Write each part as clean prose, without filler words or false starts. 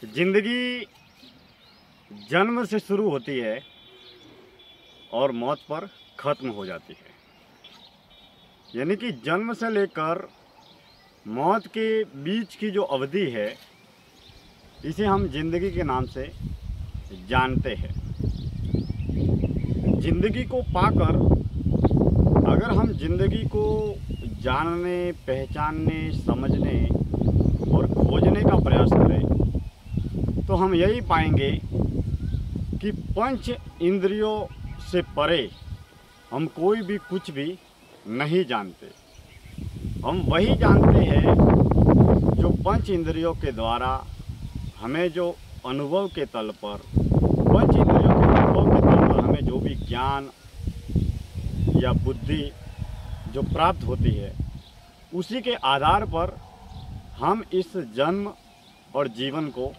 जिंदगी जन्म से शुरू होती है और मौत पर ख़त्म हो जाती है। यानी कि जन्म से लेकर मौत के बीच की जो अवधि है, इसे हम जिंदगी के नाम से जानते हैं। जिंदगी को पाकर अगर हम जिंदगी को जानने, पहचानने, समझने और खोजने का प्रयास करें तो हम यही पाएंगे कि पंच इंद्रियों से परे हम कोई भी कुछ भी नहीं जानते। हम वही जानते हैं जो पंच इंद्रियों के द्वारा हमें जो अनुभव के तल पर, पंच इंद्रियों के अनुभव के तल पर हमें जो भी ज्ञान या बुद्धि जो प्राप्त होती है, उसी के आधार पर हम इस जन्म और जीवन को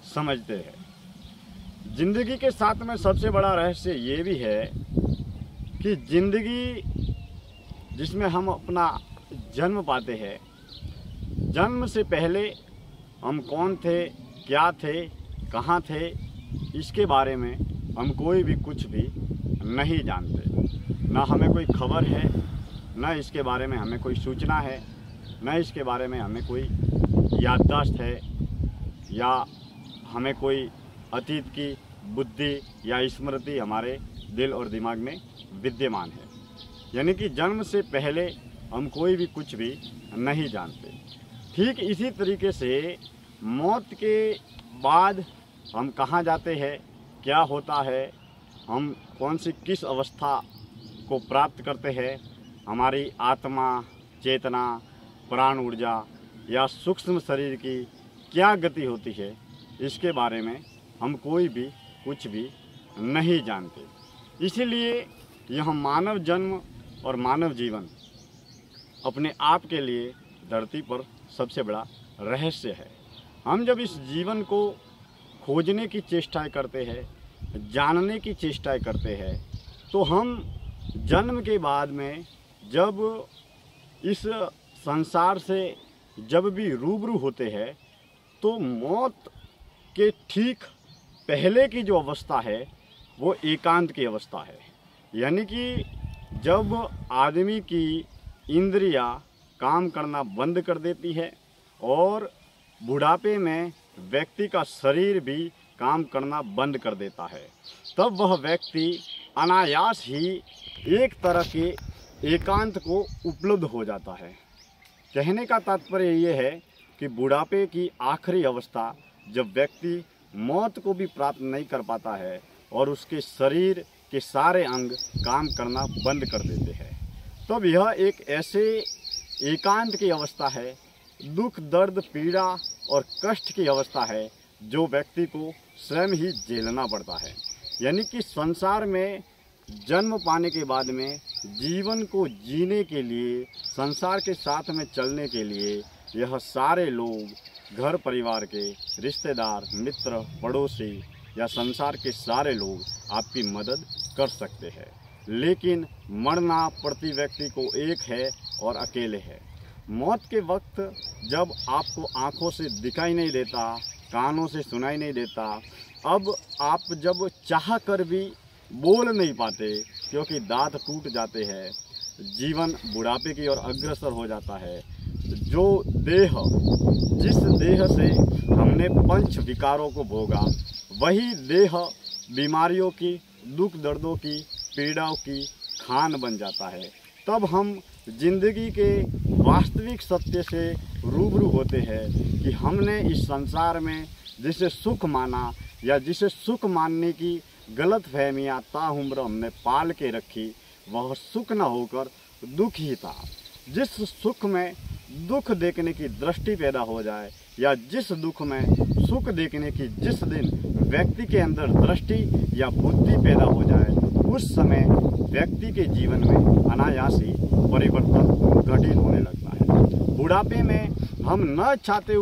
समझते हैं। जिंदगी के साथ में सबसे बड़ा रहस्य ये भी है कि जिंदगी जिसमें हम अपना जन्म पाते हैं, जन्म से पहले हम कौन थे, क्या थे, कहाँ थे, इसके बारे में हम कोई भी कुछ भी नहीं जानते। ना हमें कोई खबर है, ना इसके बारे में हमें कोई सूचना है, ना इसके बारे में हमें कोई याददाश्त है या हमें कोई अतीत की बुद्धि या स्मृति हमारे दिल और दिमाग में विद्यमान है। यानी कि जन्म से पहले हम कोई भी कुछ भी नहीं जानते। ठीक इसी तरीके से मौत के बाद हम कहाँ जाते हैं, क्या होता है, हम कौन सी किस अवस्था को प्राप्त करते हैं, हमारी आत्मा, चेतना, प्राण ऊर्जा या सूक्ष्म शरीर की क्या गति होती है, इसके बारे में हम कोई भी कुछ भी नहीं जानते। इसीलिए यह मानव जन्म और मानव जीवन अपने आप के लिए धरती पर सबसे बड़ा रहस्य है। हम जब इस जीवन को खोजने की चेष्टाएं करते हैं, जानने की चेष्टाएं करते हैं, तो हम जन्म के बाद में जब इस संसार से जब भी रूबरू होते हैं, तो मौत के ठीक पहले की जो अवस्था है वो एकांत की अवस्था है। यानी कि जब आदमी की इंद्रियां काम करना बंद कर देती है और बुढ़ापे में व्यक्ति का शरीर भी काम करना बंद कर देता है, तब वह व्यक्ति अनायास ही एक तरह के एकांत को उपलब्ध हो जाता है। कहने का तात्पर्य ये है कि बुढ़ापे की आखिरी अवस्था जब व्यक्ति मौत को भी प्राप्त नहीं कर पाता है और उसके शरीर के सारे अंग काम करना बंद कर देते हैं, तब यह एक ऐसे एकांत की अवस्था है, दुख, दर्द, पीड़ा और कष्ट की अवस्था है जो व्यक्ति को स्वयं ही झेलना पड़ता है। यानी कि संसार में जन्म पाने के बाद में जीवन को जीने के लिए, संसार के साथ में चलने के लिए यह सारे लोग, घर परिवार के रिश्तेदार, मित्र, पड़ोसी या संसार के सारे लोग आपकी मदद कर सकते हैं। लेकिन मरना प्रति व्यक्ति को एक है और अकेले है। मौत के वक्त जब आपको आँखों से दिखाई नहीं देता, कानों से सुनाई नहीं देता, अब आप जब चाह कर भी बोल नहीं पाते क्योंकि दांत टूट जाते हैं, जीवन बुढ़ापे की ओर अग्रसर हो जाता है, जो देह, जिस देह से हमने पंच विकारों को भोगा, वही देह बीमारियों की, दुख दर्दों की, पीड़ाओं की खान बन जाता है। तब हम जिंदगी के वास्तविक सत्य से रूबरू होते हैं कि हमने इस संसार में जिसे सुख माना या जिसे सुख मानने की गलत फहमियाँ ताउम्र हमने पाल के रखी, वह सुख न होकर दुख ही था। जिस सुख में दुख देखने की दृष्टि पैदा हो जाए या जिस दुख में सुख देखने की जिस दिन व्यक्ति के अंदर दृष्टि या बुद्धि पैदा हो जाए, उस समय व्यक्ति के जीवन में अनायास ही परिवर्तन घटित होने लगता है। बुढ़ापे में हम न चाहते